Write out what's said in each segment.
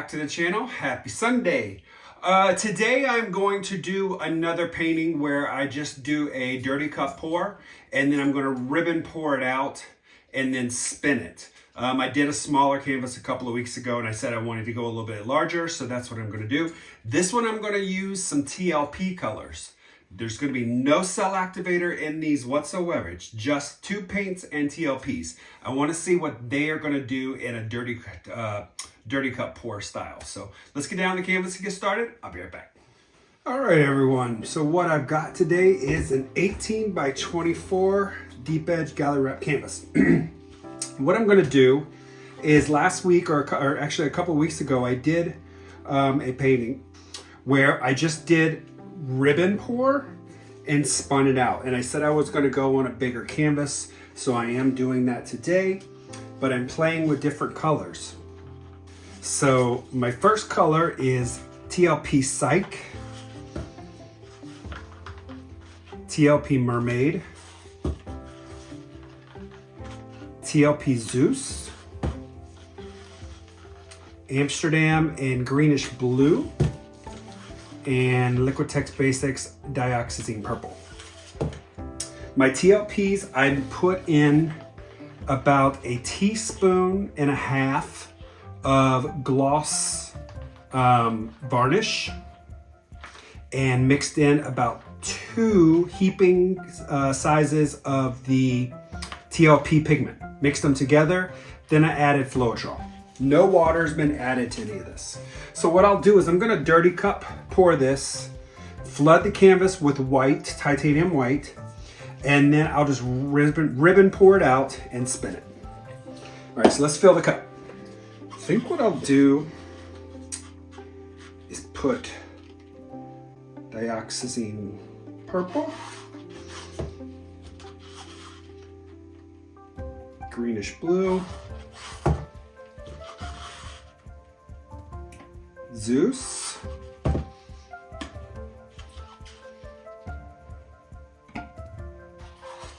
back to the channel. Happy Sunday. Today I'm going to do another painting where I just do a dirty cup pour and then I'm going to ribbon pour it out and then spin it. I did a smaller canvas a couple of weeks ago and I said I wanted to go a little bit larger, so that's what I'm going to do. This one I'm going to use some TLP colors. There's going to be no cell activator in these whatsoever. It's just two paints and TLPs. I want to see what they are going to do in a dirty cup pour style. So let's get down the canvas and get started. I'll be right back. All right, everyone. So what I've got today is an 18 by 24 deep edge gallery wrap canvas. What I'm going to do is last week, or actually a couple of weeks ago, I did a painting where I just did ribbon pour and spun it out, and I said I was going to go on a bigger canvas, so I am doing that today, but I'm playing with different colors. So my first color is TLP Psych, TLP Mermaid, TLP Zues, Amsterdam and Greenish Blue, and Liquitex Basics Dioxazine Purple. My TLPs, I put in about a teaspoon and a half of gloss varnish and mixed in about 2 heaping sizes of the TLP pigment. Mixed them together, then I added Floetrol. No water's been added to any of this. So what I'll do is I'm gonna dirty cup pour this, flood the canvas with white, titanium white, and then I'll just ribbon pour it out and spin it. All right, so let's fill the cup. I think what I'll do is put Dioxazine Purple, Greenish Blue, Zues,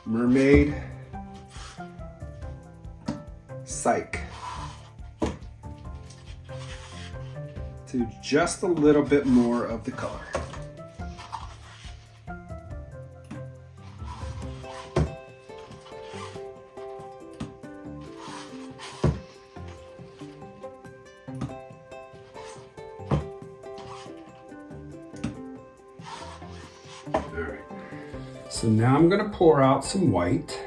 Mermaid, Psych. To just a little bit more of the color. So now I'm going to pour out some white.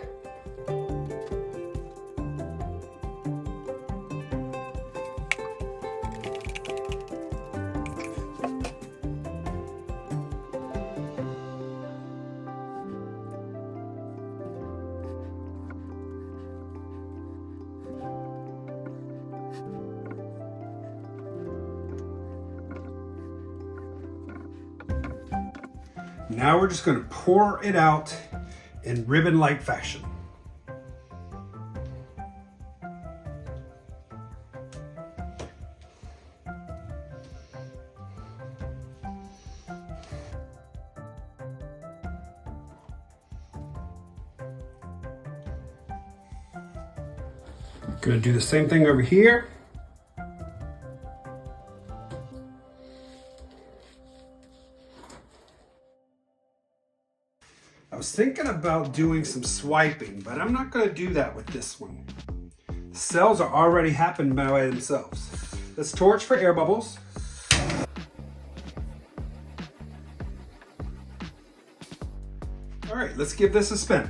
Now we're just going to pour it out in ribbon-like fashion. Going to do the same thing over here. I was thinking about doing some swiping, but I'm not going to do that with this one. The cells are already happening by themselves. Let's torch for air bubbles. All right, let's give this a spin.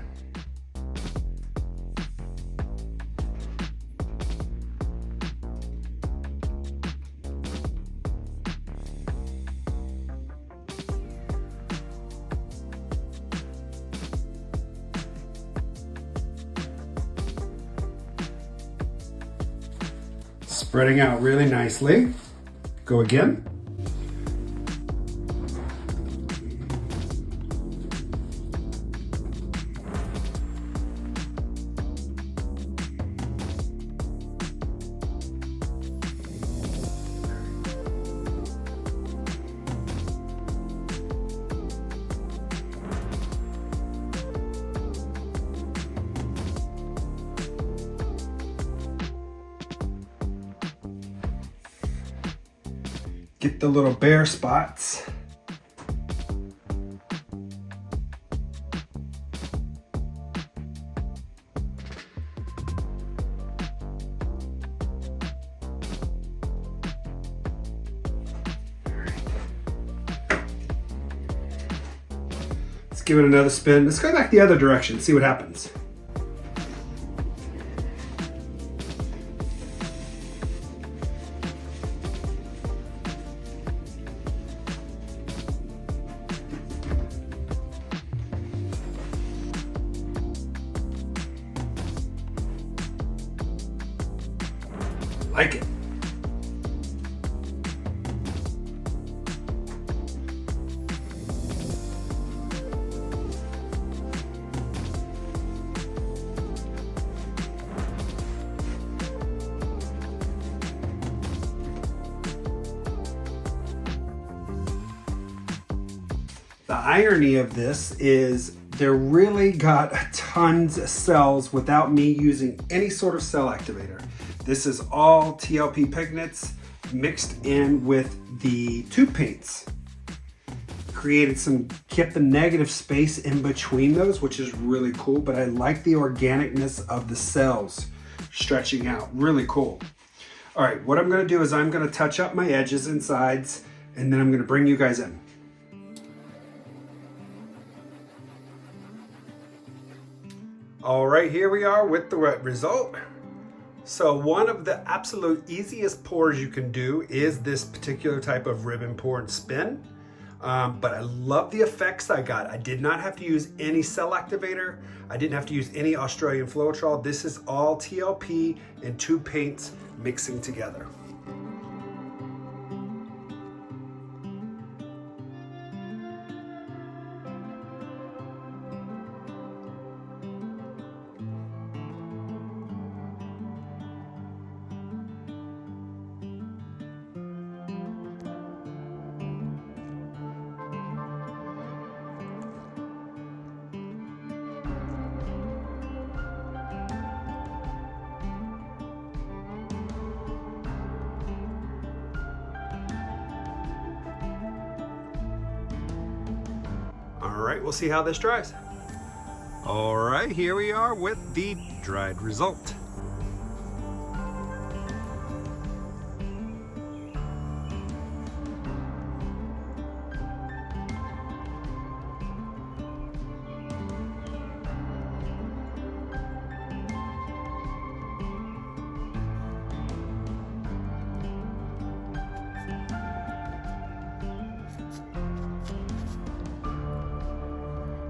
Spreading out really nicely. Go again. get the little bare spots. Let's give it another spin. Let's go back the other direction, see what happens. Like it. The irony of this is they really got tons of cells without me using any sort of cell activator. This is all TLP Pigments mixed in with the tube paints. Kept the negative space in between those, which is really cool, but I like the organicness of the cells stretching out, really cool. All right, what I'm gonna do is I'm gonna touch up my edges and sides, and then I'm gonna bring you guys in. All right, here we are with the result. So one of the absolute easiest pours you can do is this particular type of ribbon pour and spin. But I love the effects I got. I did not have to use any cell activator. I didn't have to use any Australian Floetrol. This is all TLP and tube paints mixing together. All right, we'll see how this dries. All right, here we are with the dried result.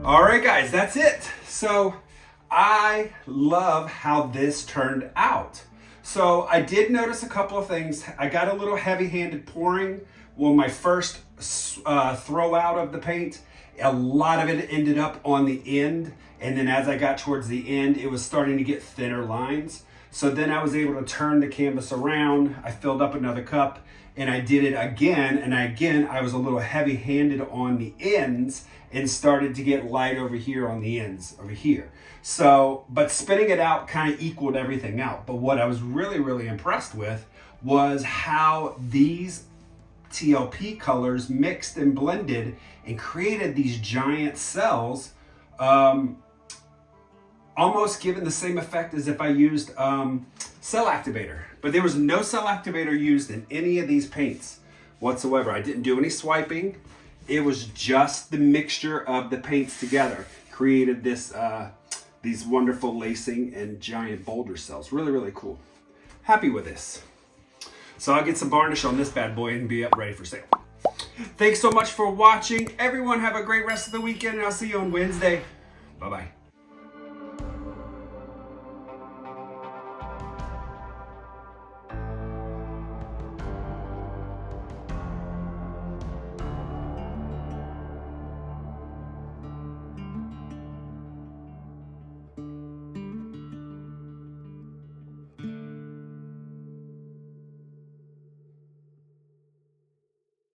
All right, guys, that's it. So I love how this turned out. So I did notice a couple of things. I got a little heavy-handed pouring. Well, my first throw out of the paint, a lot of it ended up on the end. And then as I got towards the end, it was starting to get thinner lines. So then I was able to turn the canvas around. I filled up another cup and I did it again. And I was a little heavy-handed on the ends and started to get light over here on the ends over here. So, but spinning it out kind of equaled everything out. But what I was really, really impressed with was how these TLP colors mixed and blended and created these giant cells, almost giving the same effect as if I used cell activator. But there was no cell activator used in any of these paints whatsoever. I didn't do any swiping. It was just the mixture of the paints together created this these wonderful lacing and giant boulder cells. Really, really cool. Happy with this. So I'll get some varnish on this bad boy and be up ready for sale. Thanks so much for watching. Everyone have a great rest of the weekend and I'll see you on Wednesday. Bye-bye.